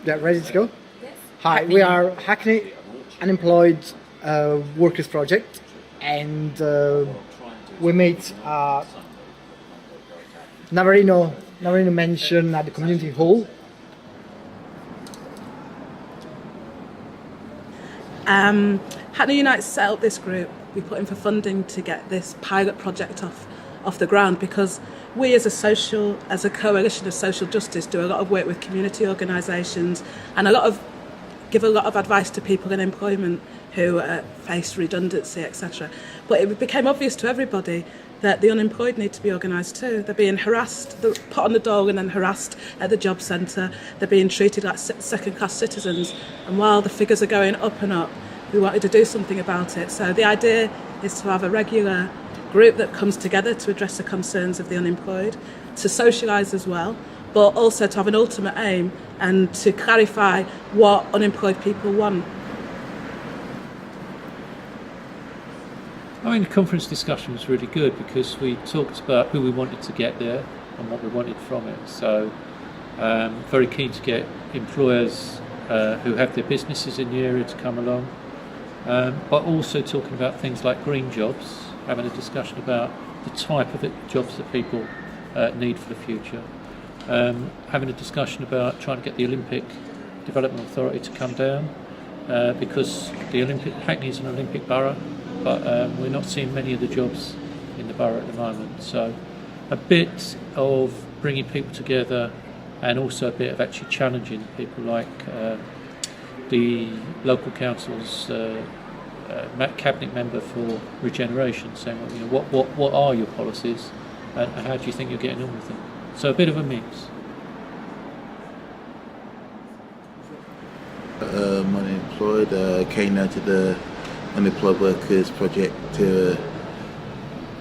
Yeah, ready to go? Yes. Hi, we are Hackney Unemployed Workers Project, and we made Navarino mention at the community hall. Hackney Unite set up this group. We put in for funding to get this pilot project off the ground, because we as a coalition of social justice do a lot of work with community organisations and give a lot of advice to people in employment who face redundancy, etc. But it became obvious to everybody that the unemployed need to be organised too. They're being harassed, they're put on the dole and then harassed at the job centre. They're being treated like second-class citizens. And while the figures are going up and up, we wanted to do something about it. So the idea is to have a regular group that comes together to address the concerns of the unemployed, to socialise as well, but also to have an ultimate aim and to clarify what unemployed people want. I mean, the conference discussion was really good because we talked about who we wanted to get there and what we wanted from it. So very keen to get employers who have their businesses in the area to come along, but also talking about things like green jobs, having a discussion about the type of jobs that people need for the future, having a discussion about trying to get the Olympic Development Authority to come down, because Hackney is an Olympic borough, but we're not seeing many of the jobs in the borough at the moment. So a bit of bringing people together, and also a bit of actually challenging people like the local council's cabinet member for regeneration, saying, well, you know, what are your policies and how do you think you're getting on with them? So a bit of a mix. I'm unemployed. Came out to the Unemployed Workers Project to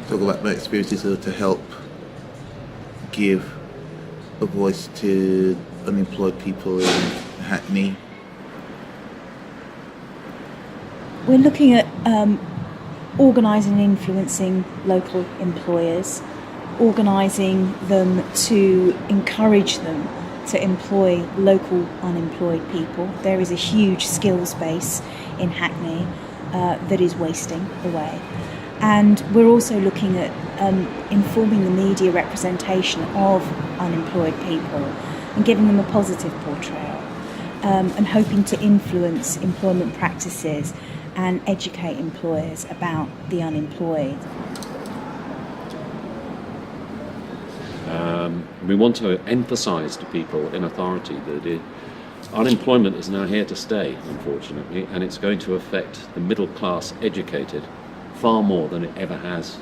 talk about my experiences, to help give a voice to unemployed people in Hackney. We're looking at organising and influencing local employers, organising them to encourage them to employ local unemployed people. There is a huge skills base in Hackney that is wasting away. And we're also looking at informing the media representation of unemployed people and giving them a positive portrayal, and hoping to influence employment practices and educate employers about the unemployed. We want to emphasise to people in authority that unemployment is now here to stay, unfortunately, and it's going to affect the middle class educated far more than it ever has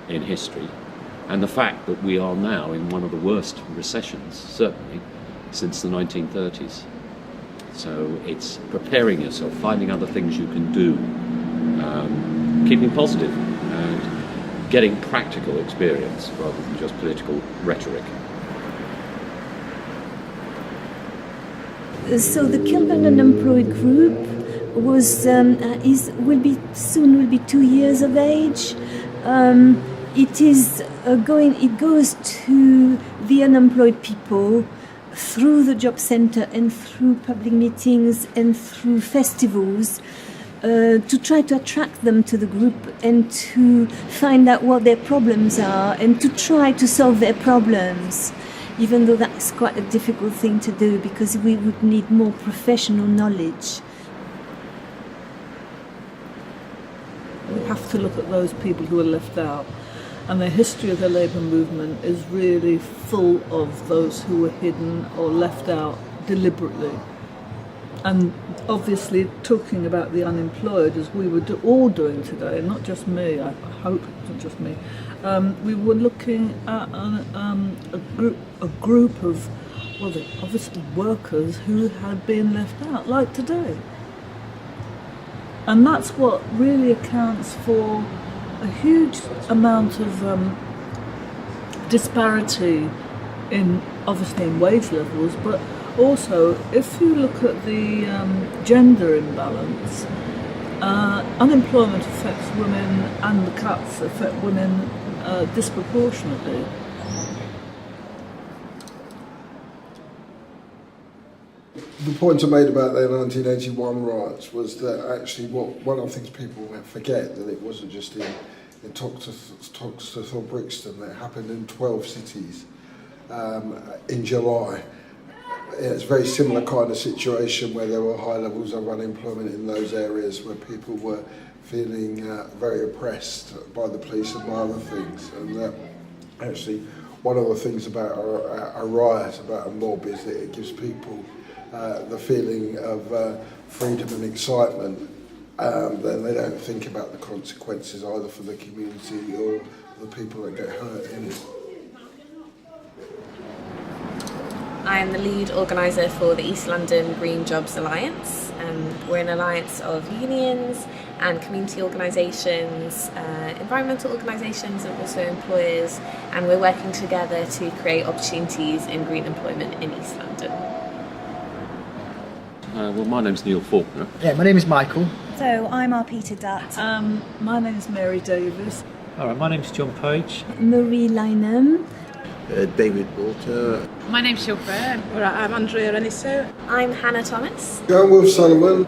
in history. And the fact that we are now in one of the worst recessions, certainly, since the 1930s. So it's preparing yourself, finding other things you can do, keeping positive and getting practical experience rather than just political rhetoric. So the Kilburn Unemployed Group will be 2 years of age. It goes to the unemployed people through the job centre and through public meetings and through festivals, to try to attract them to the group and to find out what their problems are and to try to solve their problems, even though that's quite a difficult thing to do because we would need more professional knowledge. We have to look at those people who are left out, and the history of the labour movement is really full of those who were hidden or left out deliberately. And obviously talking about the unemployed, as we were all doing today, not just me, I hope it's not just me, we were looking at a group of, well, obviously workers who had been left out, like today. And that's what really accounts for a huge amount of disparity obviously in wage levels, but also if you look at the gender imbalance, unemployment affects women and the cuts affect women disproportionately. The point I made about the 1981 riots was that actually one of the things people forget, that it wasn't just in Toxteth or Brixton, that happened in 12 cities in July. It's a very similar kind of situation where there were high levels of unemployment in those areas, where people were feeling very oppressed by the police and by other things. And actually, one of the things about a riot, about a mob, is that it gives people the feeling of freedom and excitement. Then they don't think about the consequences either for the community or the people that get hurt in it. I am the lead organiser for the East London Green Jobs Alliance. We're an alliance of unions and community organisations, environmental organisations and also employers, and we're working together to create opportunities in green employment in East London. Well, my name's Neil Faulkner. Yeah, my name is Michael. So I'm our Peter Dutt. My name is Mary Davis. All right, my name's John Page. Marie Lynham. David Walter. My name's Shilpa. All right, I'm Andrea Reniso. I'm Hannah Thomas. John Wolf Sullivan.